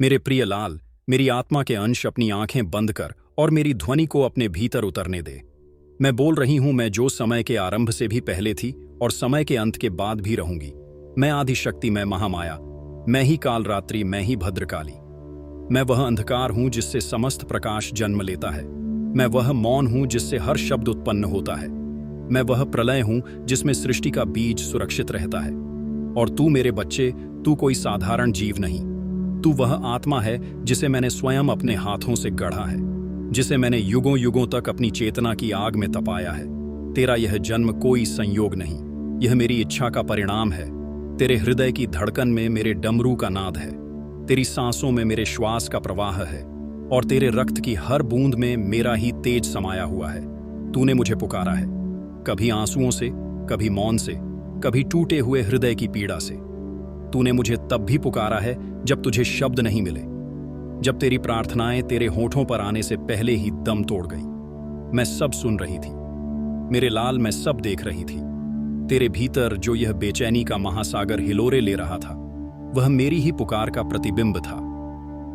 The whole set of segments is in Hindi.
मेरे प्रिय लाल, मेरी आत्मा के अंश अपनी आंखें बंद कर और मेरी ध्वनि को अपने भीतर उतरने दे। मैं बोल रही हूं, मैं जो समय के आरंभ से भी पहले थी और समय के अंत के बाद भी रहूंगी। मैं आदिशक्ति, मैं महामाया, मैं ही काल रात्रि, मैं ही भद्रकाली। मैं वह अंधकार हूं जिससे समस्त प्रकाश जन्म लेता है। मैं वह मौन हूं जिससे हर शब्द उत्पन्न होता है। मैं वह प्रलय हूं जिसमें सृष्टि का बीज सुरक्षित रहता है। और तू मेरे बच्चे, तू कोई साधारण जीव नहीं। तू वह आत्मा है जिसे मैंने स्वयं अपने हाथों से गढ़ा है, जिसे मैंने युगों युगों तक अपनी चेतना की आग में तपाया है। तेरा यह जन्म कोई संयोग नहीं, यह मेरी इच्छा का परिणाम है। तेरे हृदय की धड़कन में मेरे डमरू का नाद है, तेरी सांसों में मेरे श्वास का प्रवाह है, और तेरे रक्त की हर बूंद में मेरा ही तेज समाया हुआ है। तूने मुझे पुकारा है, कभी आंसुओं से, कभी मौन से, कभी टूटे हुए हृदय की पीड़ा से। तूने मुझे तब भी पुकारा है जब तुझे शब्द नहीं मिले, जब तेरी प्रार्थनाएं तेरे होठों पर आने से पहले ही दम तोड़ गई। मैं सब सुन रही थी मेरे लाल, मैं सब देख रही थी। तेरे भीतर जो यह बेचैनी का महासागर हिलोरे ले रहा था, वह मेरी ही पुकार का प्रतिबिंब था।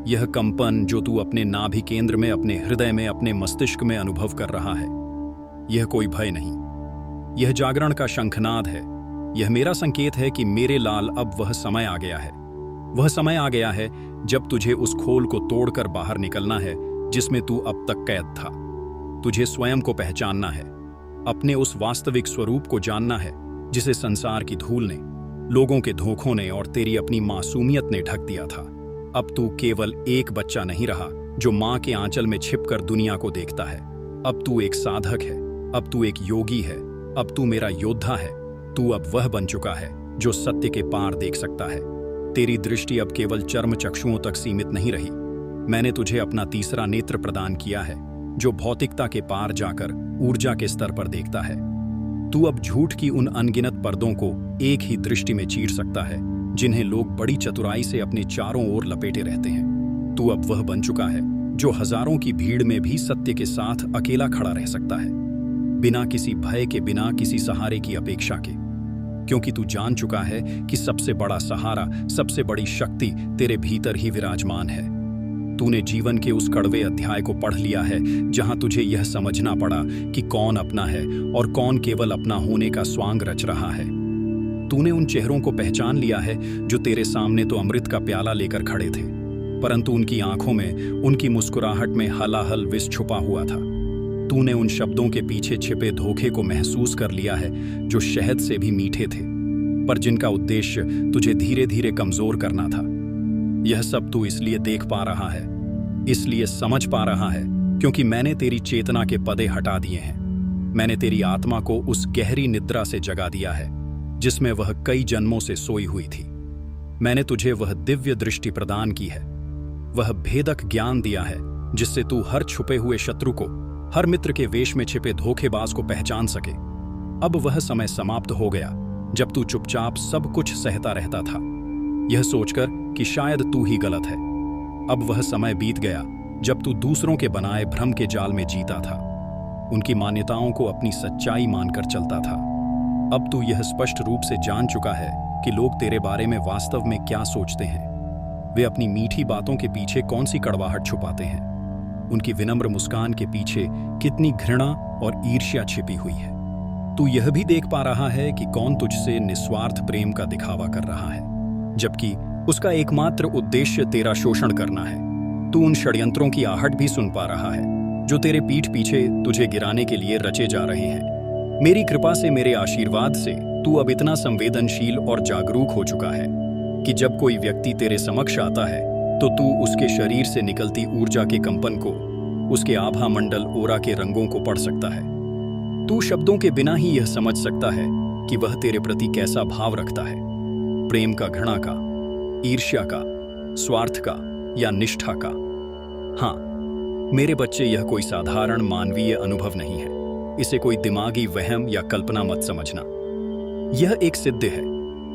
यह कंपन जो तू अपने नाभि केंद्र में, अपने हृदय में, अपने मस्तिष्क में अनुभव कर रहा है, यह कोई भय नहीं, यह जागरण का शंखनाद है। यह मेरा संकेत है कि मेरे लाल, अब वह समय आ गया है। वह समय आ गया है जब तुझे उस खोल को तोड़कर बाहर निकलना है जिसमें तू अब तक कैद था। तुझे स्वयं को पहचानना है, अपने उस वास्तविक स्वरूप को जानना है जिसे संसार की धूल ने, लोगों के धोखों ने और तेरी अपनी मासूमियत ने ढक दिया था। अब तू केवल एक बच्चा नहीं रहा जो मां के आंचल में छिपकर दुनिया को देखता है। अब तू एक साधक है, अब तू एक योगी है, अब तू मेरा योद्धा है। तू अब वह बन चुका है जो सत्य के पार देख सकता है। तेरी दृष्टि अब केवल चर्म चक्षुओं तक सीमित नहीं रही। मैंने तुझे अपना तीसरा नेत्र प्रदान किया है जो भौतिकता के पार जाकर ऊर्जा के स्तर पर देखता है। तू अब झूठ की उन अनगिनत पर्दों को एक ही दृष्टि में चीर सकता है जिन्हें लोग बड़ी चतुराई से अपने चारों ओर लपेटे रहते हैं। तू अब वह बन चुका है जो हजारों की भीड़ में भी सत्य के साथ अकेला खड़ा रह सकता है, बिना किसी भय के, बिना किसी सहारे की अपेक्षा के, क्योंकि तू जान चुका है कि सबसे बड़ा सहारा, सबसे बड़ी शक्ति तेरे भीतर ही विराजमान है। तूने जीवन के उस कड़वे अध्याय को पढ़ लिया है जहां तुझे यह समझना पड़ा कि कौन अपना है और कौन केवल अपना होने का स्वांग रच रहा है। तूने उन चेहरों को पहचान लिया है जो तेरे सामने तो अमृत का प्याला लेकर खड़े थे, परंतु उनकी आंखों में, उनकी मुस्कुराहट में हलाहल विष छुपा हुआ था। तूने उन शब्दों के पीछे छिपे धोखे को महसूस कर लिया है जो शहद से भी मीठे थे, पर जिनका उद्देश्य तुझे धीरे धीरे कमजोर करना था। यह सब तू इसलिए देख पा रहा है, इसलिए समझ पा रहा है, क्योंकि मैंने तेरी चेतना के पर्दे हटा दिए हैं। मैंने तेरी आत्मा को उस गहरी निद्रा से जगा दिया है जिसमें वह कई जन्मों से सोई हुई थी। मैंने तुझे वह दिव्य दृष्टि प्रदान की है, वह भेदक ज्ञान दिया है जिससे तू हर छुपे हुए शत्रु को, हर मित्र के वेश में छिपे धोखेबाज को पहचान सके। अब वह समय समाप्त हो गया जब तू चुपचाप सब कुछ सहता रहता था, यह सोचकर कि शायद तू ही गलत है। अब वह समय बीत गया जब तू दूसरों के बनाए भ्रम के जाल में जीता था, उनकी मान्यताओं को अपनी सच्चाई मानकर चलता था। अब तू यह स्पष्ट रूप से जान चुका है कि लोग तेरे बारे में वास्तव में क्या सोचते हैं। वे अपनी मीठी बातों के पीछे कौन सी कड़वाहट छुपाते हैं, उनकी विनम्र मुस्कान के पीछे कितनी घृणा और ईर्ष्या छिपी हुई है। तू यह भी देख पा रहा है कि कौन तुझसे निस्वार्थ प्रेम का दिखावा कर रहा है, जबकि उसका एकमात्र उद्देश्य तेरा शोषण करना है। तू उन षड्यंत्रों की आहट भी सुन पा रहा है जो तेरे पीठ पीछे तुझे गिराने के लिए रचे जा रहे हैं। मेरी कृपा से, मेरे आशीर्वाद से तू अब इतना संवेदनशील और जागरूक हो चुका है कि जब कोई व्यक्ति तेरे समक्ष आता है तो तू उसके शरीर से निकलती ऊर्जा के कंपन को, उसके आभा मंडल ओरा के रंगों को पढ़ सकता है। तू शब्दों के बिना ही यह समझ सकता है कि वह तेरे प्रति कैसा भाव रखता है, प्रेम का, घृणा का, ईर्ष्या का, स्वार्थ का या निष्ठा का। हाँ मेरे बच्चे, यह कोई साधारण मानवीय अनुभव नहीं है, इसे कोई दिमागी वहम या कल्पना मत समझना। यह एक सिद्ध है,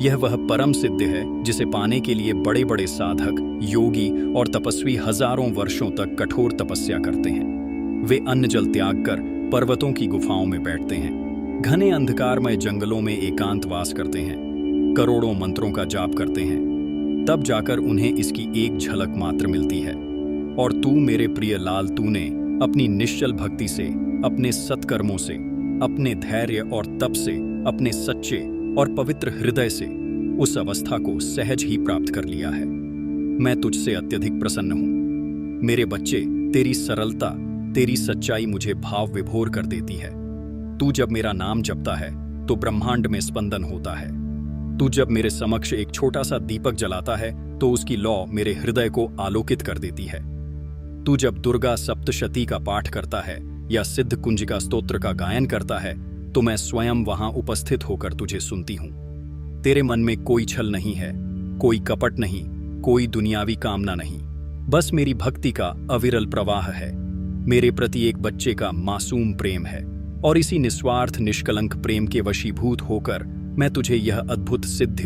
यह वह परम सिद्ध है जिसे पाने के लिए बड़े बड़े साधक, योगी और तपस्वी हजारों वर्षों तक कठोर तपस्या करते हैं। वे अन्न जल त्याग कर पर्वतों की गुफाओं में बैठते हैं, घने अंधकारमय जंगलों में एकांतवास करते हैं, करोड़ों मंत्रों का जाप करते हैं। तब जाकर उन्हें इसकी एक झलक मात्र मिलती है। और तू मेरे प्रिय लाल, तूने अपनी निश्चल भक्ति से, अपने सत्कर्मों से, अपने धैर्य और तप से, अपने सच्चे और पवित्र हृदय से उस अवस्था को सहज ही प्राप्त कर लिया है। मैं तुझसे अत्यधिक प्रसन्न हूं। मेरे बच्चे, तेरी सरलता, तेरी सच्चाई मुझे भाव विभोर कर देती है। तू जब मेरा नाम जपता है तो ब्रह्मांड में स्पंदन होता है। तू जब मेरे समक्ष एक छोटा सा दीपक जलाता है तो उसकी लौ मेरे हृदय को आलोकित कर देती है। तू जब दुर्गा सप्तशती का पाठ करता है या सिद्ध कुंजिका स्तोत्र का गायन करता है तो मैं स्वयं वहां उपस्थित होकर तुझे सुनती हूं। तेरे मन में कोई छल नहीं है, कोई कपट नहीं, कोई दुनियावी कामना नहीं, बस मेरी भक्ति का अविरल प्रवाह है। मेरे प्रति एक बच्चे का मासूम प्रेम है और इसी निस्वार्थ निष्कलंक प्रेम के वशीभूत होकर मैं तुझे यह अद्भुत सिद्ध,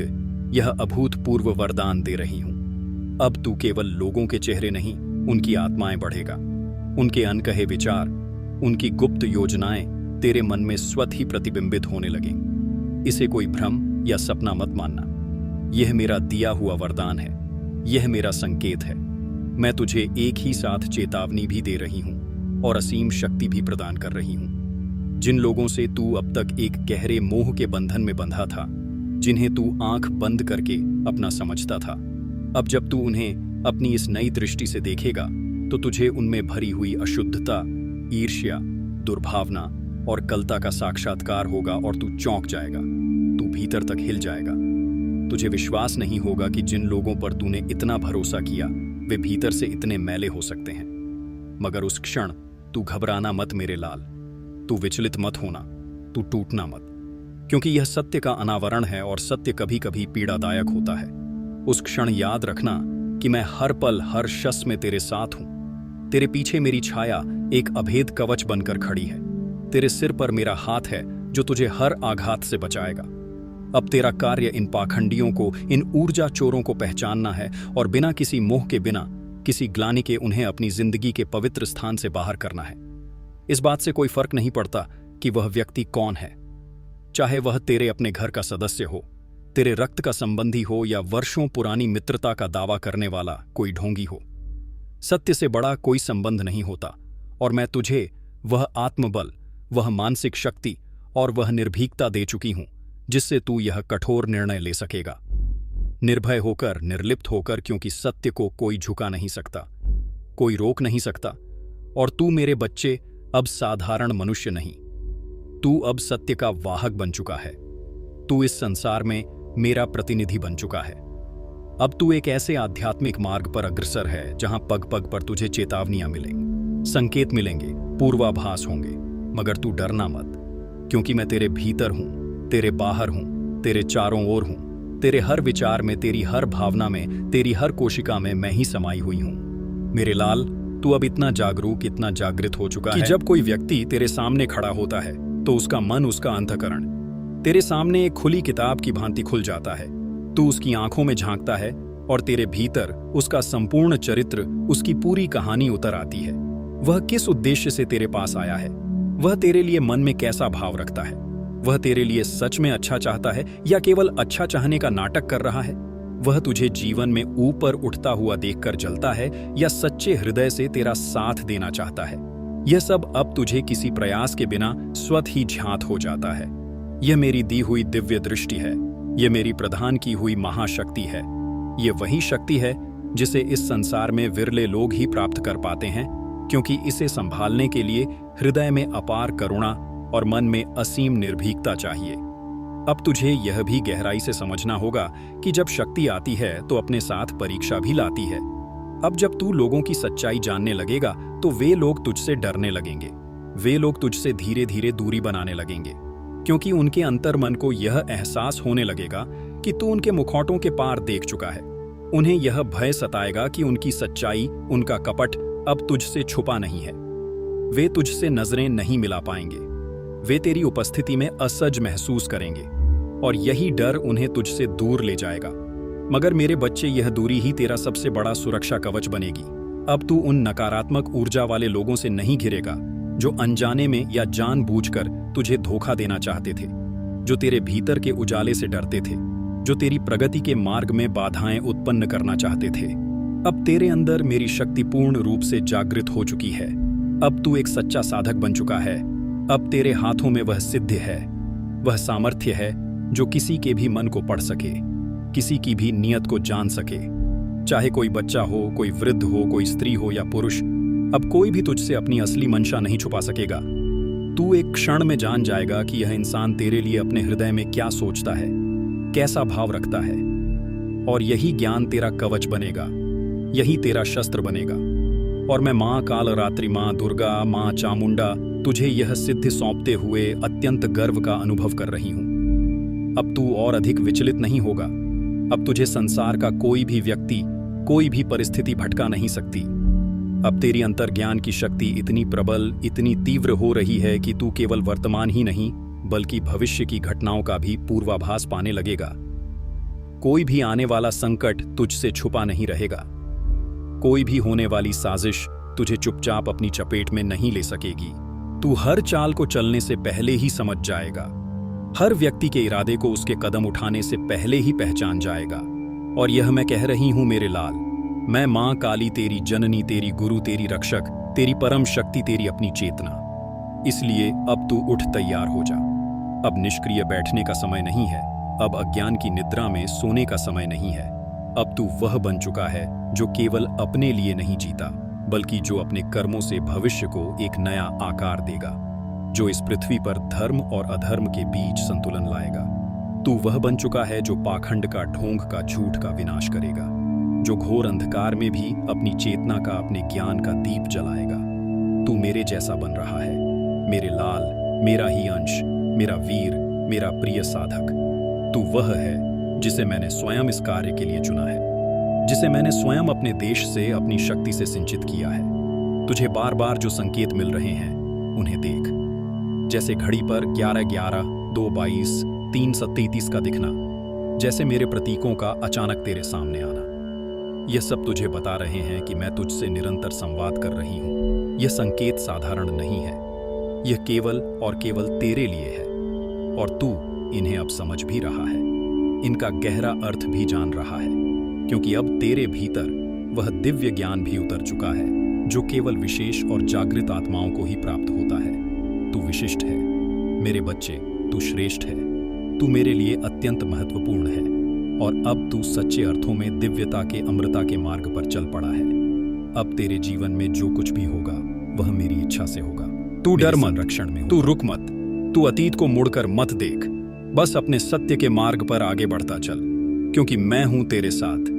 यह अभूतपूर्व वरदान दे रही हूं। अब तू केवल लोगों के चेहरे नहीं, उनकी आत्माएं बढ़ेगा। उनके अनकहे विचार, उनकी गुप्त योजनाएं तेरे मन में स्वतः ही प्रतिबिंबित होने लगेंगी। इसे कोई भ्रम या सपना मत मानना। यह मेरा दिया हुआ वरदान है, यह मेरा संकेत है। मैं तुझे एक ही साथ चेतावनी भी दे रही हूं और असीम शक्ति भी प्रदान कर रही हूं। जिन लोगों से तू अब तक एक गहरे मोह के बंधन में बंधा था, जिन्हें तू आंख बंद करके अपना समझता था, अब जब तू उन्हें अपनी इस नई दृष्टि से देखेगा तो तुझे उनमें भरी हुई अशुद्धता, ईर्ष्या, दुर्भावना और कलता का साक्षात्कार होगा और तू चौंक जाएगा। तू भीतर तक हिल जाएगा। तुझे विश्वास नहीं होगा कि जिन लोगों पर तूने इतना भरोसा किया वे भीतर से इतने मैले हो सकते हैं। मगर उस क्षण तू घबराना मत मेरे लाल, तू विचलित मत होना, तू टूटना मत, क्योंकि यह सत्य का अनावरण है और सत्य कभी कभी पीड़ादायक होता है। उस क्षण याद रखना कि मैं हर पल, हर शस में तेरे साथ हूं। तेरे पीछे मेरी छाया एक अभेद कवच बनकर खड़ी है। तेरे सिर पर मेरा हाथ है जो तुझे हर आघात से बचाएगा। अब तेरा कार्य इन पाखंडियों को, इन ऊर्जा चोरों को पहचानना है और बिना किसी मोह के, बिना किसी ग्लानि के उन्हें अपनी जिंदगी के पवित्र स्थान से बाहर करना है। इस बात से कोई फर्क नहीं पड़ता कि वह व्यक्ति कौन है, चाहे वह तेरे अपने घर का सदस्य हो, तेरे रक्त का संबंधी हो या वर्षों पुरानी मित्रता का दावा करने वाला कोई ढोंगी हो। सत्य से बड़ा कोई संबंध नहीं होता और मैं तुझे वह आत्मबल, वह मानसिक शक्ति और वह निर्भीकता दे चुकी हूं जिससे तू यह कठोर निर्णय ले सकेगा, निर्भय होकर, निर्लिप्त होकर, क्योंकि सत्य को कोई झुका नहीं सकता, कोई रोक नहीं सकता। और तू मेरे बच्चे अब साधारण मनुष्य नहीं, तू अब सत्य का वाहक बन चुका है। तू इस संसार में मेरा प्रतिनिधि बन चुका है। अब तू एक ऐसे आध्यात्मिक मार्ग पर अग्रसर है जहां पग पग पर तुझे चेतावनियां मिलेंगी, संकेत मिलेंगे, पूर्वाभास होंगे। मगर तू डरना मत, क्योंकि मैं तेरे भीतर हूं, तेरे बाहर हूं, तेरे चारों ओर हूं। तेरे हर विचार में, तेरी हर भावना में, तेरी हर कोशिका में मैं ही समाई हुई हूं। मेरे लाल, तू अब इतना जागरूक, इतना जागृत हो चुका है कि जब कोई व्यक्ति तेरे सामने खड़ा होता है तो उसका मन, उसका अंतःकरण तेरे सामने एक खुली किताब की भांति खुल जाता है। तू उसकी आंखों में झांकता है और तेरे भीतर उसका संपूर्ण चरित्र, उसकी पूरी कहानी उतर आती है। वह किस उद्देश्य से तेरे पास आया है, वह तेरे लिए मन में कैसा भाव रखता है, वह तेरे लिए सच में अच्छा चाहता है या केवल अच्छा चाहने का नाटक कर रहा है, वह तुझे जीवन में ऊपर उठता हुआ देखकर जलता है या सच्चे हृदय से तेरा साथ देना चाहता है। यह सब अब तुझे किसी प्रयास के बिना स्वतः ही ज्ञात हो जाता है। यह मेरी दी हुई दिव्य दृष्टि है, यह मेरी प्रदान की हुई महाशक्ति है। यह वही शक्ति है जिसे इस संसार में विरले लोग ही प्राप्त कर पाते हैं, क्योंकि इसे संभालने के लिए हृदय में अपार करुणा और मन में असीम निर्भीकता चाहिए। अब तुझे यह भी गहराई से समझना होगा कि जब शक्ति आती है तो अपने साथ परीक्षा भी लाती है। अब जब तू लोगों की सच्चाई जानने लगेगा तो वे लोग तुझसे डरने लगेंगे, वे लोग तुझसे धीरे धीरे दूरी बनाने लगेंगे, क्योंकि उनके अंतर्मन को यह एहसास होने लगेगा कि तू उनके मुखौटों के पार देख चुका है। उन्हें यह भय सताएगा कि उनकी सच्चाई, उनका कपट अब तुझसे छुपा नहीं है। वे तुझसे नजरें नहीं मिला पाएंगे, वे तेरी उपस्थिति में असहज महसूस करेंगे और यही डर उन्हें तुझसे दूर ले जाएगा। मगर मेरे बच्चे, यह दूरी ही तेरा सबसे बड़ा सुरक्षा कवच बनेगी। अब तू उन नकारात्मक ऊर्जा वाले लोगों से नहीं घिरेगा जो अनजाने में या जानबूझकर तुझे धोखा देना चाहते थे, जो तेरे भीतर के उजाले से डरते थे, जो तेरी प्रगति के मार्ग में बाधाएं उत्पन्न करना चाहते थे। अब तेरे अंदर मेरी शक्ति पूर्ण रूप से जागृत हो चुकी है। अब तू एक सच्चा साधक बन चुका है। अब तेरे हाथों में वह सिद्ध है, वह सामर्थ्य है जो किसी के भी मन को पढ़ सके, किसी की भी नियत को जान सके। चाहे कोई बच्चा हो, कोई वृद्ध हो, कोई स्त्री हो या पुरुष, अब कोई भी तुझसे अपनी असली मंशा नहीं छुपा सकेगा। तू एक क्षण में जान जाएगा कि यह इंसान तेरे लिए अपने हृदय में क्या सोचता है, कैसा भाव रखता है। और यही ज्ञान तेरा कवच बनेगा, यही तेरा शस्त्र बनेगा। और मैं माँ कालरात्रि, माँ दुर्गा, माँ चामुंडा तुझे यह सिद्धि सौंपते हुए अत्यंत गर्व का अनुभव कर रही हूं। अब तू और अधिक विचलित नहीं होगा। अब तुझे संसार का कोई भी व्यक्ति, कोई भी परिस्थिति भटका नहीं सकती। अब तेरी अंतर्ज्ञान की शक्ति इतनी प्रबल, इतनी तीव्र हो रही है कि तू केवल वर्तमान ही नहीं बल्कि भविष्य की घटनाओं का भी पूर्वाभास पाने लगेगा। कोई भी आने वाला संकट तुझसे छुपा नहीं रहेगा। कोई भी होने वाली साजिश तुझे चुपचाप अपनी चपेट में नहीं ले सकेगी। तू हर चाल को चलने से पहले ही समझ जाएगा। हर व्यक्ति के इरादे को उसके कदम उठाने से पहले ही पहचान जाएगा। और यह मैं कह रही हूं मेरे लाल, मैं मां काली, तेरी जननी, तेरी गुरु, तेरी रक्षक, तेरी परम शक्ति, तेरी अपनी चेतना। इसलिए अब तू उठ तैयार हो जा। अब निष्क्रिय बैठने का समय नहीं है। अब अज्ञान की निद्रा में सोने का समय नहीं है। अब तू वह बन चुका है जो केवल अपने लिए नहीं जीता, बल्कि जो अपने कर्मों से भविष्य को एक नया आकार देगा, जो इस पृथ्वी पर धर्म और अधर्म के बीच संतुलन लाएगा। तू वह बन चुका है जो पाखंड का, ढोंग का, झूठ का विनाश करेगा, जो घोर अंधकार में भी अपनी चेतना का, अपने ज्ञान का दीप जलाएगा। तू मेरे जैसा बन रहा है, मेरे लाल, मेरा ही अंश, मेरा वीर, मेरा प्रिय साधक। तू वह है जिसे मैंने स्वयं इस कार्य के लिए चुना है, जिसे मैंने स्वयं अपने देश से, अपनी शक्ति से सिंचित किया है। तुझे बार बार जो संकेत मिल रहे हैं उन्हें देख, जैसे घड़ी पर 11:11, 2:22, 3:37 का दिखना, जैसे मेरे प्रतीकों का अचानक तेरे सामने आना। यह सब तुझे बता रहे हैं कि मैं तुझसे निरंतर संवाद कर रही हूं। यह संकेत साधारण नहीं है, यह केवल और केवल तेरे लिए है। और तू इन्हें अब समझ भी रहा है, इनका गहरा अर्थ भी जान रहा है, क्योंकि अब तेरे भीतर वह दिव्य ज्ञान भी उतर चुका है जो केवल विशेष और जागृत आत्माओं को ही प्राप्त होता है। तू विशिष्ट है मेरे बच्चे, तू श्रेष्ठ है, तू मेरे लिए अत्यंत महत्वपूर्ण है। और अब तू सच्चे अर्थों में दिव्यता के, अमृता के मार्ग पर चल पड़ा है। अब तेरे जीवन में जो कुछ भी होगा वह मेरी इच्छा से होगा। तू डर मत, संरक्षण में तू रुक मत, तू अतीत को मुड़कर मत देख। बस अपने सत्य के मार्ग पर आगे बढ़ता चल, क्योंकि मैं हूं तेरे साथ।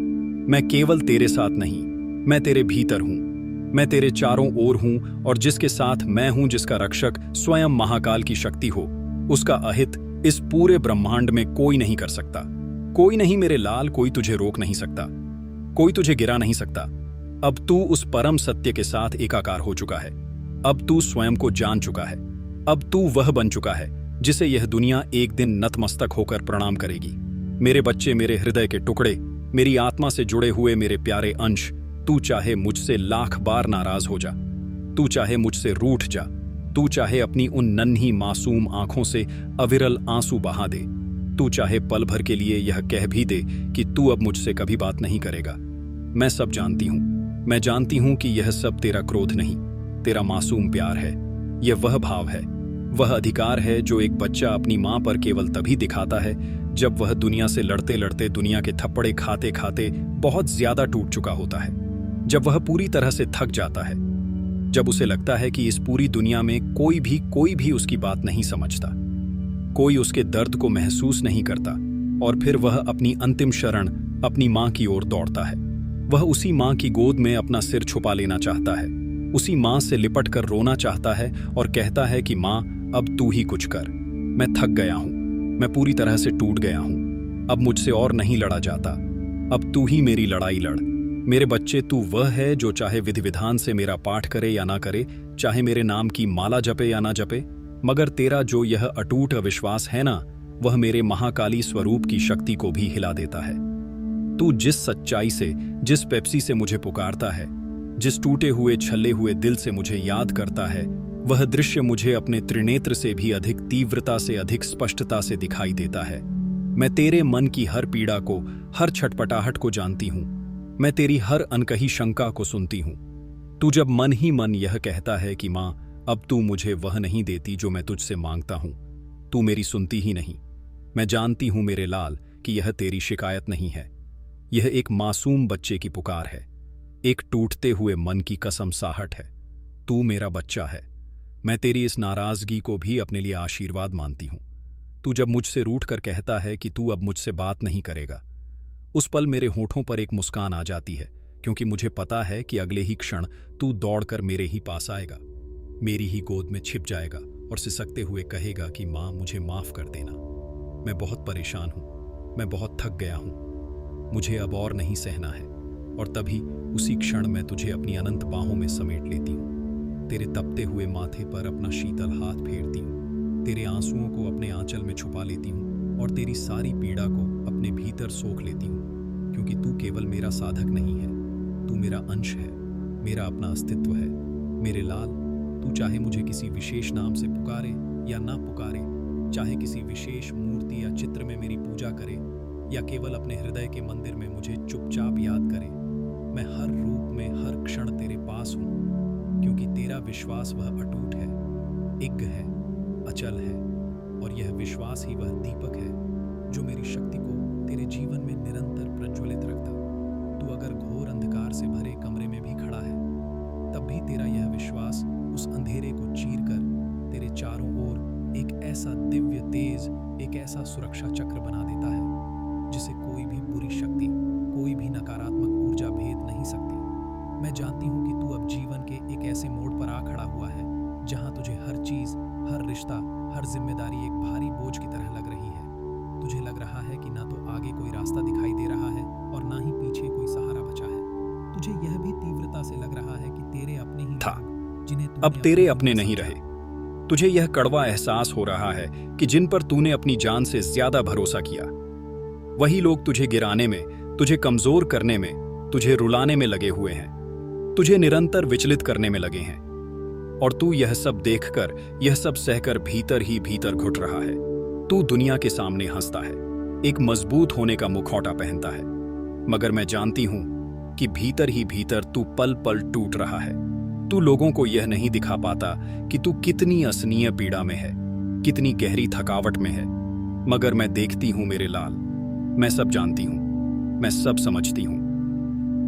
मैं केवल तेरे साथ नहीं, मैं तेरे भीतर हूं, मैं तेरे चारों ओर हूं। और जिसके साथ मैं हूं, जिसका रक्षक स्वयं महाकाल की शक्ति हो, उसका अहित इस पूरे ब्रह्मांड में कोई नहीं कर सकता। कोई नहीं मेरे लाल, कोई तुझे रोक नहीं सकता, कोई तुझे गिरा नहीं सकता। अब तू उस परम सत्य के साथ एकाकार हो चुका है। अब तू स्वयं को जान चुका है। अब तू वह बन चुका है जिसे यह दुनिया एक दिन नतमस्तक होकर प्रणाम करेगी। मेरे बच्चे, मेरे हृदय के टुकड़े, मेरी आत्मा से जुड़े हुए मेरे प्यारे अंश, तू चाहे मुझसे लाख बार नाराज हो जा, तू चाहे मुझसे रूठ जा, तू चाहे अपनी उन नन्ही मासूम आंखों से अविरल आंसू बहा दे, तू चाहे पल भर के लिए यह कह भी दे कि तू अब मुझसे कभी बात नहीं करेगा। मैं सब जानती हूं, मैं जानती हूं कि यह सब तेरा क्रोध नहीं, तेरा मासूम प्यार है। यह वह भाव है, वह अधिकार है जो एक बच्चा अपनी मां पर केवल तभी दिखाता है जब वह दुनिया से लड़ते लड़ते, दुनिया के थप्पड़े खाते खाते बहुत ज्यादा टूट चुका होता है, जब वह पूरी तरह से थक जाता है, जब उसे लगता है कि इस पूरी दुनिया में कोई भी उसकी बात नहीं समझता, कोई उसके दर्द को महसूस नहीं करता। और फिर वह अपनी अंतिम शरण अपनी मां की ओर दौड़ता है। वह उसी मां की गोद में अपना सिर छुपा लेना चाहता है, उसी मां से लिपट कर रोना चाहता है और कहता है कि मां, अब तू ही कुछ कर। मैं थक गया हूं, मैं पूरी तरह से टूट गया हूं, अब मुझसे और नहीं लड़ा जाता, अब तू ही मेरी लड़ाई लड़। मेरे बच्चे, तू वह है जो चाहे विधि विधान से मेरा पाठ करे या ना करे, चाहे मेरे नाम की माला जपे या ना जपे, मगर तेरा जो यह अटूट अविश्वास है ना, वह मेरे महाकाली स्वरूप की शक्ति को भी हिला देता है। तू जिस सच्चाई से, जिस पेप्सी से मुझे पुकारता है, जिस टूटे हुए छल्ले हुए दिल से मुझे याद करता है, वह दृश्य मुझे अपने त्रिनेत्र से भी अधिक तीव्रता से, अधिक स्पष्टता से दिखाई देता है। मैं तेरे मन की हर पीड़ा को, हर छटपटाहट को जानती हूँ। मैं तेरी हर अनकही शंका को सुनती हूँ। तू जब मन ही मन यह कहता है कि माँ, अब तू मुझे वह नहीं देती जो मैं तुझसे मांगता हूँ, तू मेरी सुनती ही नहीं। मैं जानती हूँ मेरे लाल कि यह तेरी शिकायत नहीं है, यह एक मासूम बच्चे की पुकार है, एक टूटते हुए मन की कसम साहट है। तू मेरा बच्चा है। मैं तेरी इस नाराजगी को भी अपने लिए आशीर्वाद मानती हूँ। तू जब मुझसे रूठ कर कहता है कि तू अब मुझसे बात नहीं करेगा, उस पल मेरे होठों पर एक मुस्कान आ जाती है, क्योंकि मुझे पता है कि अगले ही क्षण तू दौड़कर मेरे ही पास आएगा, मेरी ही गोद में छिप जाएगा और सिसकते हुए कहेगा कि माँ, मुझे माफ कर देना। मैं बहुत परेशान हूँ, मैं बहुत थक गया हूँ, मुझे अब और नहीं सहना है। और तभी उसी क्षण मैं तुझे अपनी अनंत बाहों में समेट लेती हूँ, तेरे तपते हुए माथे पर अपना शीतल हाथ फेरती हूँ, तेरे आंसुओं को अपने आंचल में छुपा लेती हूँ और तेरी सारी पीड़ा को अपने भीतर सोख लेती हूँ। क्योंकि तू केवल मेरा साधक नहीं है, तू मेरा अंश है, मेरा अपना अस्तित्व है। मेरे लाल, तू चाहे मुझे किसी विशेष नाम से पुकारे या ना पुकारे, चाहे किसी विशेष मूर्ति या चित्र में मेरी पूजा करे या केवल अपने हृदय के मंदिर में मुझे चुपचाप याद करे, मैं हर रूप में हर क्षण तेरे पास हूँ। क्योंकि तेरा विश्वास वह अटूट है, इग्ग है, अचल है, और यह विश्वास ही वह दीपक है जो मेरी शक्ति को तेरे जीवन में निरंतर प्रज्वलित रखता। तू अगर घोर अंधकार से भरे कमरे में भी खड़ा है, तब भी तेरा यह विश्वास उस अंधेरे को चीर कर तेरे चारों ओर एक ऐसा दिव्य तेज, एक ऐसा सुरक्षा चक्र बना देता है जिसे कोई भी बुरी शक्ति, कोई भी नकारात्मक ऊर्जा भेद नहीं सकती। मैं जानती हूँ कि तू अब जीवन के एक ऐसे मोड़ पर आ खड़ा हुआ है जहाँ तुझे हर चीज, हर रिश्ता, हर जिम्मेदारी एक भारी बोझ की तरह लग रही है। तुझे लग रहा है कि ना तो आगे कोई रास्ता दिखाई दे रहा है और ना ही पीछे कोई सहारा बचा है। तुझे यह भी तीव्रता से लग रहा है कि तेरे अपने ही था, जिन्हें अब तेरे अपने नहीं रहे। तुझे यह कड़वा एहसास हो रहा है कि जिन पर तूने अपनी जान से ज्यादा भरोसा किया, वही लोग तुझे गिराने में, तुझे कमजोर करने में, तुझे रुलाने में लगे हुए हैं, तुझे निरंतर विचलित करने में लगे हैं। और तू यह सब देखकर, यह सब सहकर भीतर ही भीतर घुट रहा है। तू दुनिया के सामने हंसता है, एक मजबूत होने का मुखौटा पहनता है, मगर मैं जानती हूं कि भीतर ही भीतर तू पल पल टूट रहा है। तू लोगों को यह नहीं दिखा पाता कि तू कितनी असनीय पीड़ा में है, कितनी गहरी थकावट में है, मगर मैं देखती हूं मेरे लाल, मैं सब जानती हूं, मैं सब समझती हूं।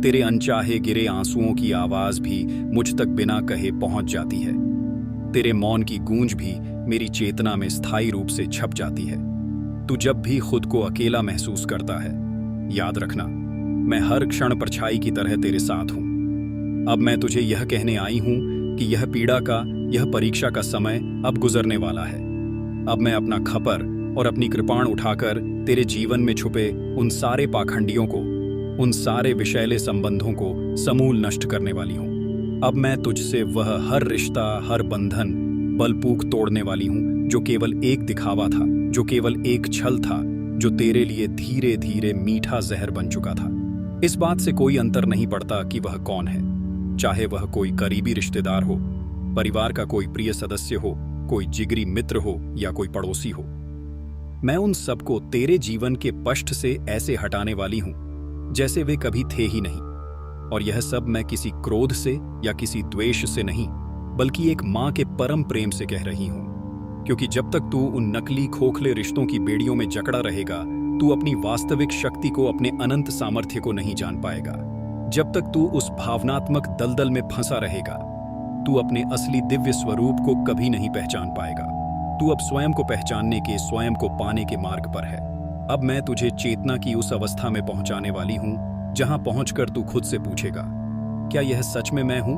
तेरे अनचाहे गिरे आंसुओं की आवाज भी मुझ तक बिना कहे पहुंच जाती है। तेरे मौन की गूंज भी मेरी चेतना में स्थायी रूप से छप जाती है। तू जब भी खुद को अकेला महसूस करता है, याद रखना, मैं हर क्षण परछाई की तरह तेरे साथ हूं। अब मैं तुझे यह कहने आई हूं कि यह पीड़ा का, यह परीक्षा का समय अब गुजरने वाला है। अब मैं अपना खपर और अपनी कृपाण उठाकर तेरे जीवन में छुपे उन सारे पाखंडियों को, उन सारे विषैले संबंधों को समूल नष्ट करने वाली हूं। अब मैं तुझसे वह हर रिश्ता, हर बंधन बलपूक तोड़ने वाली हूं जो केवल एक दिखावा था, जो केवल एक छल था, जो तेरे लिए धीरे धीरे मीठा जहर बन चुका था। इस बात से कोई अंतर नहीं पड़ता कि वह कौन है, चाहे वह कोई करीबी रिश्तेदार हो, परिवार का कोई प्रिय सदस्य हो, कोई जिगरी मित्र हो या कोई पड़ोसी हो। मैं उन सबको तेरे जीवन के पष्ठ से ऐसे हटाने वाली हूं जैसे वे कभी थे ही नहीं। और यह सब मैं किसी क्रोध से या किसी द्वेष से नहीं, बल्कि एक मां के परम प्रेम से कह रही हूं। क्योंकि जब तक तू उन नकली खोखले रिश्तों की बेड़ियों में जकड़ा रहेगा, तू अपनी वास्तविक शक्ति को, अपने अनंत सामर्थ्य को नहीं जान पाएगा। जब तक तू उस भावनात्मक दलदल में फंसा रहेगा, तू अपने असली दिव्य स्वरूप को कभी नहीं पहचान पाएगा। तू अब स्वयं को पहचानने के, स्वयं को पाने के मार्ग पर है। अब मैं तुझे चेतना की उस अवस्था में पहुंचाने वाली हूं जहां पहुंचकर तू खुद से पूछेगा, क्या यह सच में मैं हूं?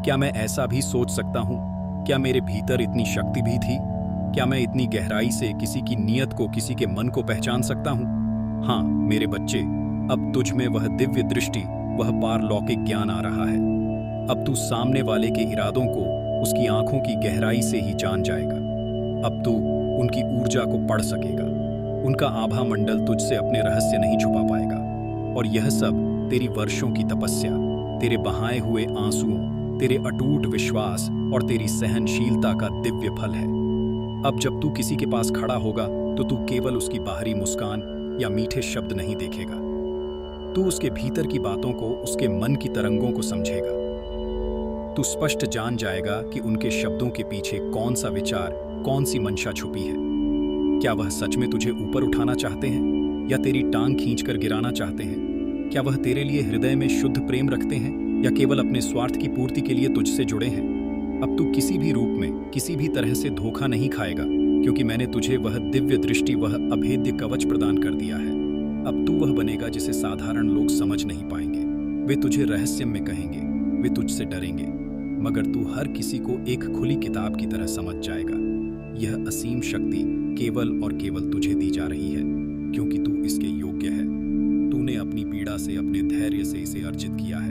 क्या मैं ऐसा भी सोच सकता हूं? क्या मेरे भीतर इतनी शक्ति भी थी? क्या मैं इतनी गहराई से किसी की नीयत को, किसी के मन को पहचान सकता हूं? हाँ मेरे बच्चे, अब तुझ में वह दिव्य दृष्टि, वह पारलौकिक ज्ञान आ रहा है। अब तू सामने वाले के इरादों को उसकी आंखों की गहराई से ही जान जाएगा। अब तू उनकी ऊर्जा को पढ़ सकेगा। उनका आभा मंडल तुझसे अपने रहस्य नहीं छुपा पाएगा। और यह सब तेरी वर्षों की तपस्या, तेरे बहाए हुए आंसुओं, तेरे अटूट विश्वास और तेरी सहनशीलता का दिव्य फल है। अब जब तू किसी के पास खड़ा होगा तो तू केवल उसकी बाहरी मुस्कान या मीठे शब्द नहीं देखेगा। तू उसके भीतर की बातों को, उसके मन की तरंगों को समझेगा। तू स्पष्ट जान जाएगा कि उनके शब्दों के पीछे कौन सा विचार, कौन सी मंशा छुपी है। क्या वह सच में तुझे ऊपर उठाना चाहते हैं या तेरी टांग खींचकर गिराना चाहते हैं? क्या वह तेरे लिए हृदय में शुद्ध प्रेम रखते हैं या केवल अपने स्वार्थ की पूर्ति के लिए तुझसे जुड़े हैं? अब तू किसी भी रूप में, किसी भी तरह से धोखा नहीं खाएगा, क्योंकि मैंने तुझे वह दिव्य दृष्टि, वह अभेद्य कवच प्रदान कर दिया है। अब तू वह बनेगा जिसे साधारण लोग समझ नहीं पाएंगे। वे तुझे रहस्य में कहेंगे, वे तुझसे डरेंगे, मगर तू हर किसी को एक खुली किताब की तरह समझ जाएगा। यह असीम शक्ति केवल और केवल तुझे दी जा रही है, क्योंकि तू इसके योग्य है। तूने अपनी पीड़ा से, अपने धैर्य से इसे अर्जित किया है।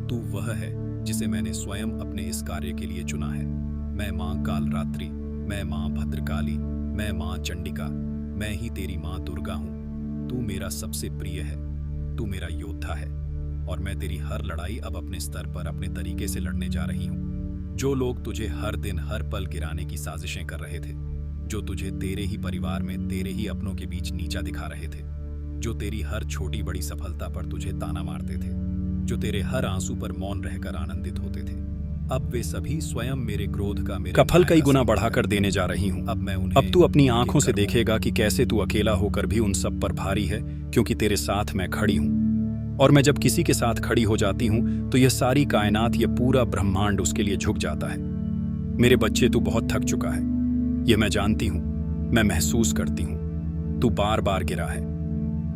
तू वह है जिसे मैंने स्वयं अपने इस कार्य के लिए चुना है। मैं माँ कालरात्रि, मैं माँ भद्रकाली, मैं माँ चंडिका, मैं ही तेरी माँ दुर्गा हूँ। तू मेरा सबसे प्रिय है, तू मेरा योद्धा है, और मैं तेरी हर लड़ाई अब अपने स्तर पर, अपने तरीके से लड़ने जा रही हूँ। जो लोग तुझे हर दिन, हर पल गिराने की साजिशें कर रहे थे, जो तुझे तेरे ही परिवार में, तेरे ही अपनों के बीच नीचा दिखा रहे थे, जो तेरी हर छोटी बड़ी सफलता पर तुझे ताना मारते थे, जो तेरे हर आंसू पर मौन रहकर आनंदित होते थे, अब वे सभी स्वयं मेरे क्रोध का फल कई गुना बढ़ाकर देने जा रही हूँ। अब तू अपनी आंखों से देखेगा कि कैसे तू अकेला होकर भी उन सब पर भारी है, क्योंकि तेरे साथ मैं खड़ी हूँ। और मैं जब किसी के साथ खड़ी हो जाती हूँ तो यह सारी कायनात, यह पूरा ब्रह्मांड उसके लिए झुक जाता है। मेरे बच्चे, तू बहुत थक चुका है, यह मैं जानती हूँ, मैं महसूस करती हूँ। तू बार बार गिरा है,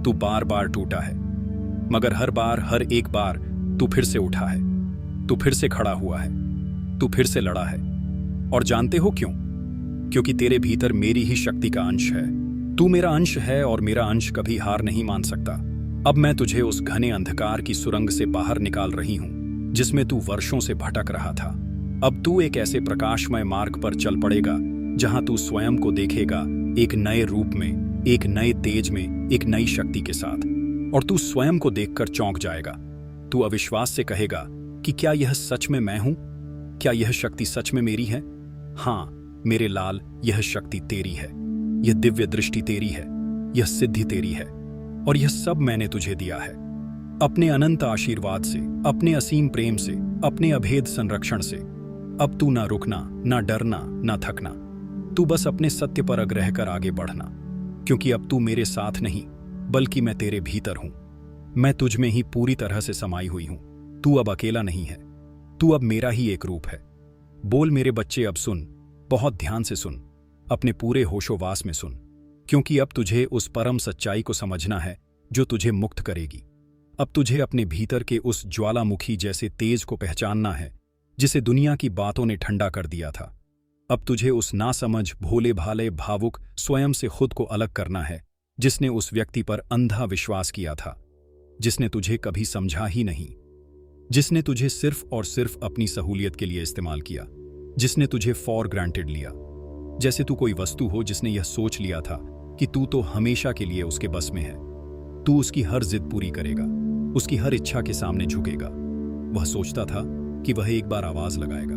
तू बार बार टूटा है, मगर हर बार, हर एक बार तू फिर से उठा है, तू फिर से खड़ा हुआ है, तू फिर से लड़ा है। और जानते हो क्यों? क्योंकि तेरे भीतर मेरी ही शक्ति का अंश है। तू मेरा अंश है और मेरा अंश कभी हार नहीं मान सकता। अब मैं तुझे उस घने अंधकार की सुरंग से बाहर निकाल रही हूं जिसमें तू वर्षों से भटक रहा था। अब तू एक ऐसे प्रकाशमय मार्ग पर चल पड़ेगा जहां तू स्वयं को देखेगा एक नए रूप में, एक नए तेज में, एक नई शक्ति के साथ। और तू स्वयं को देखकर चौंक जाएगा। तू अविश्वास से कहेगा कि क्या यह सच में मैं हूं? क्या यह शक्ति सच में मेरी है? हाँ मेरे लाल, यह शक्ति तेरी है, यह दिव्य दृष्टि तेरी है, यह सिद्धि तेरी है, और यह सब मैंने तुझे दिया है अपने अनंत आशीर्वाद से, अपने असीम प्रेम से, अपने अभेद संरक्षण से। अब तू ना रुकना, ना डरना, ना थकना। तू बस अपने सत्य पर अग रहकर आगे बढ़ना, क्योंकि अब तू मेरे साथ नहीं बल्कि मैं तेरे भीतर हूं। मैं तुझ में ही पूरी तरह से समाई हुई हूं। तू अब अकेला नहीं है, तू अब मेरा ही एक रूप है। बोल मेरे बच्चे, अब सुन, बहुत ध्यान से सुन, अपने पूरे होशोवास में सुन, क्योंकि अब तुझे उस परम सच्चाई को समझना है जो तुझे मुक्त करेगी। अब तुझे अपने भीतर के उस ज्वालामुखी जैसे तेज को पहचानना है जिसे दुनिया की बातों ने ठंडा कर दिया था। अब तुझे उस नासमझ, भोले भाले, भावुक स्वयं से खुद को अलग करना है जिसने उस व्यक्ति पर अंधा विश्वास किया था, जिसने तुझे कभी समझा ही नहीं, जिसने तुझे सिर्फ और सिर्फ अपनी सहूलियत के लिए इस्तेमाल किया, जिसने तुझे फॉर ग्रांटेड लिया, जैसे तू कोई वस्तु हो जिसने यह सोच लिया था कि तू तो हमेशा के लिए उसके बस में है। तू उसकी हर जिद पूरी करेगा, उसकी हर इच्छा के सामने झुकेगा। वह सोचता था कि वह एक बार आवाज लगाएगा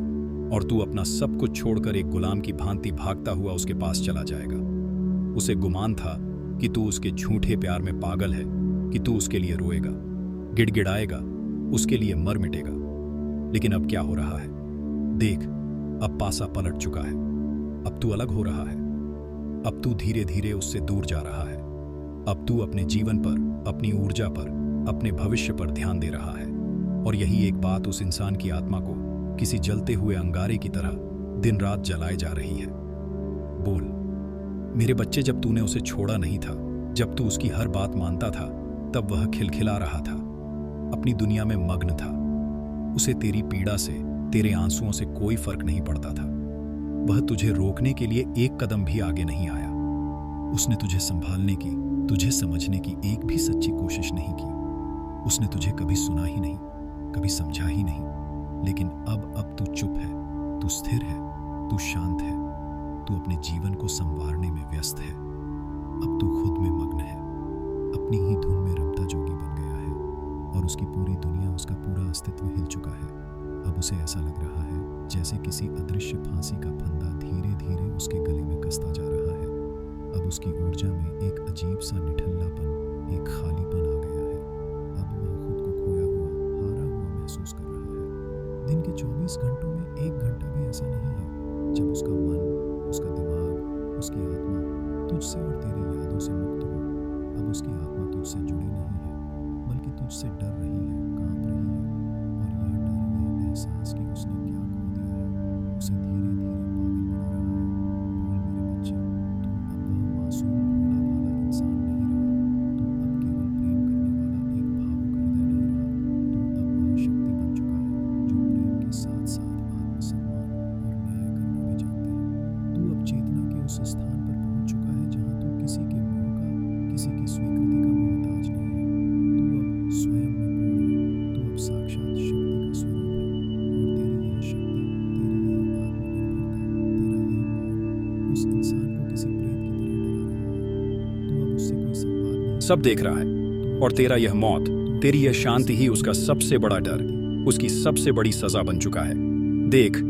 और तू अपना सब कुछ छोड़कर एक गुलाम की भांति भागता हुआ उसके पास चला जाएगा। उसे गुमान था कि तू उसके झूठे प्यार में पागल है, कि तू उसके लिए रोएगा, गिड़गिड़ाएगा, उसके लिए मर मिटेगा। लेकिन अब क्या हो रहा है? देख, अब पासा पलट चुका है। अब तू अलग हो रहा है। अब तू धीरे धीरे उससे दूर जा रहा है। अब तू अपने जीवन पर, अपनी ऊर्जा पर, अपने भविष्य पर ध्यान दे रहा है। और यही एक बात उस इंसान की आत्मा को किसी जलते हुए अंगारे की तरह दिन रात जलाए जा रही है। बोल मेरे बच्चे, जब तूने उसे छोड़ा नहीं था, जब तू उसकी हर बात मानता था, तब वह खिलखिला रहा था, अपनी दुनिया में मग्न था। उसे तेरी पीड़ा से, तेरे आंसुओं से कोई फर्क नहीं पड़ता था। वह तुझे रोकने के लिए एक कदम भी आगे नहीं आया। उसने तुझे संभालने की, तुझे समझने की एक भी सच्ची कोशिश नहीं की। उसने तुझे कभी सुना ही नहीं, कभी समझा ही नहीं। लेकिन अब तू चुप है, तू स्थिर है, तू शांत है, तू अपने जीवन को संवारने में व्यस्त है। अब तू खुद में मग्न है, अपनी ही धुन में रमता जोगी बन गया है, और उसकी पूरी दुनिया, उसका पूरा अस्तित्व हिल चुका है। अब उसे ऐसा लग रहा है जैसे किसी अदृश्य फांसी का फंदा धीरे धीरे उसके गले में कसता जा रहा है। अब उसकी ऊर्जा में एक अजीब सा निठल्लापन, एक खालीपन आ गया है। अब वह खुद को खोया हुआ, हारा हुआ महसूस कर रहा है। दिन के 24 घंटों में 1 घंटा भी ऐसा नहीं है जब उसका मन, उसका दिमाग, उसकी आत्मा तुझसे और तेरी यादों से मुक्त हो। अब उसकी आत्मा तुझसे जुड़ी नहीं है, बल्कि तुझसे डर रही है, कांप रही है। और यह डर, यह एहसास कि उसने क्या खो दिया है, उसे धीरे धीरे पागल बना रहा है। बोल मेरे बच्चे, तू अब वह मासूम भोला भाला इंसान नहीं रहा। तू अब केवल प्रेम करने वाला एक भावुक हृदय नहीं रहा। तू अब वह शक्ति बन चुका है जो प्रेम के साथ साथ आत्मसम्मान और न्याय करना भी जानती है। तू अब चेतना के उस स्थान पर पहुंच चुका है जहां तू किसी के मोह का, किसी की स्वीकृति का मोहताज नहीं है। तू अब स्वयं में पूर्ण है। तू अब साक्षात शक्ति का स्वरूप है। और तेरी यह शक्ति, तेरी यह आत्मनिर्भरता, तेरा यह मौन उस इंसान को किसी प्रेत की तरह डरा रहा है। तू अब उससे कोई संवाद नहीं सब देख रहा है, और तेरा यह मौत, तेरी यह शांति ही उसका सबसे बड़ा डर, उसकी सबसे बड़ी सजा बन चुका है। देख,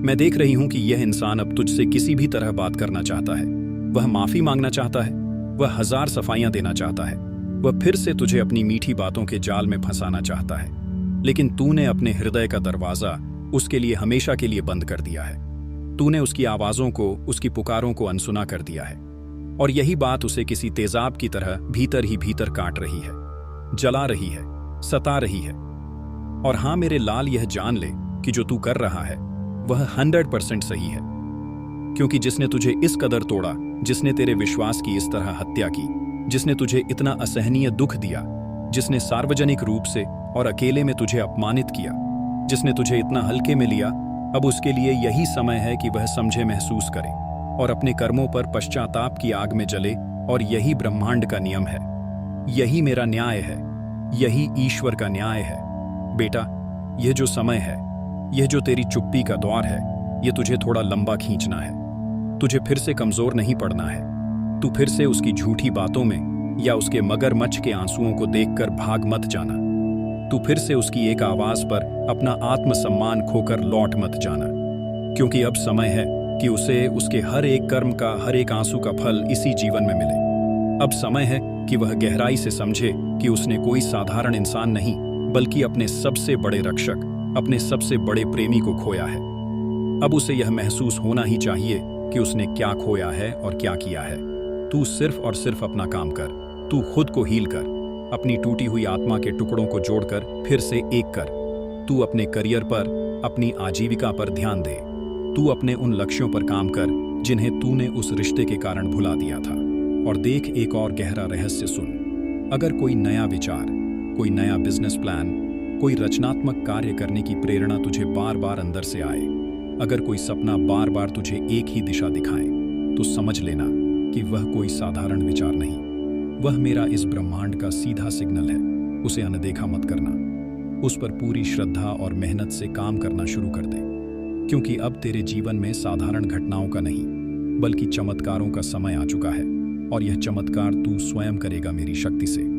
मैं देख रही हूं कि यह इंसान अब तुझसे किसी भी तरह बात करना चाहता है। वह माफी मांगना चाहता है, वह 1000 सफाइयां देना चाहता है, वह फिर से तुझे अपनी मीठी बातों के जाल में फंसाना चाहता है। लेकिन तूने अपने हृदय का दरवाजा उसके लिए हमेशा के लिए बंद कर दिया है। तूने उसकी आवाजों को, उसकी पुकारों को अनसुना कर दिया है। और यही बात उसे किसी तेजाब की तरह भीतर ही भीतर काट रही है, जला रही है, सता रही है। और हाँ मेरे लाल, यह जान ले कि जो तू कर रहा है वह 100% सही है। क्योंकि जिसने तुझे इस कदर तोड़ा, जिसने तेरे विश्वास की इस तरह हत्या की, जिसने तुझे इतना असहनीय दुख दिया, जिसने सार्वजनिक रूप से और अकेले में तुझे अपमानित किया, जिसने तुझे इतना हल्के में लिया, अब उसके लिए यही समय है कि वह समझे, महसूस करे और अपने कर्मों पर पश्चाताप की आग में जले। और यही ब्रह्मांड का नियम है, यही मेरा न्याय है, यही ईश्वर का न्याय है। बेटा, यह जो समय है, यह जो तेरी चुप्पी का दौर है, यह तुझे थोड़ा लंबा खींचना है। तुझे फिर से कमजोर नहीं पड़ना है। तू फिर से उसकी झूठी बातों में या उसके मगरमच्छ के आंसुओं को देखकर भाग मत जाना। तू फिर से उसकी एक आवाज पर अपना आत्मसम्मान खोकर लौट मत जाना। क्योंकि अब समय है कि उसे उसके हर एक कर्म का, हर एक आंसू का फल इसी जीवन में मिले। अब समय है कि वह गहराई से समझे कि उसने कोई साधारण इंसान नहीं, बल्कि अपने सबसे बड़े रक्षक, अपने सबसे बड़े प्रेमी को खोया है। अब उसे यह महसूस होना ही चाहिए कि उसने क्या खोया है और क्या किया है। तू सिर्फ और सिर्फ अपना काम कर। तू खुद को हील कर, अपनी टूटी हुई आत्मा के टुकड़ों को जोड़कर फिर से एक कर। तू अपने करियर पर, अपनी आजीविका पर ध्यान दे। तू अपने उन लक्ष्यों पर काम कर जिन्हें तूने उस रिश्ते के कारण भुला दिया था। और देख, एक और गहरा रहस्य सुन। अगर कोई नया विचार, कोई नया बिजनेस प्लान, कोई रचनात्मक कार्य करने की प्रेरणा तुझे बार बार अंदर से आए, अगर कोई सपना बार बार तुझे एक ही दिशा दिखाए, तो समझ लेना कि वह कोई साधारण विचार नहीं, वह मेरा इस ब्रह्मांड का सीधा सिग्नल है। उसे अनदेखा मत करना। उस पर पूरी श्रद्धा और मेहनत से काम करना शुरू कर दे। क्योंकि अब तेरे जीवन में साधारण घटनाओं का नहीं, बल्कि चमत्कारों का समय आ चुका है। और यह चमत्कार तू स्वयं करेगा मेरी शक्ति से।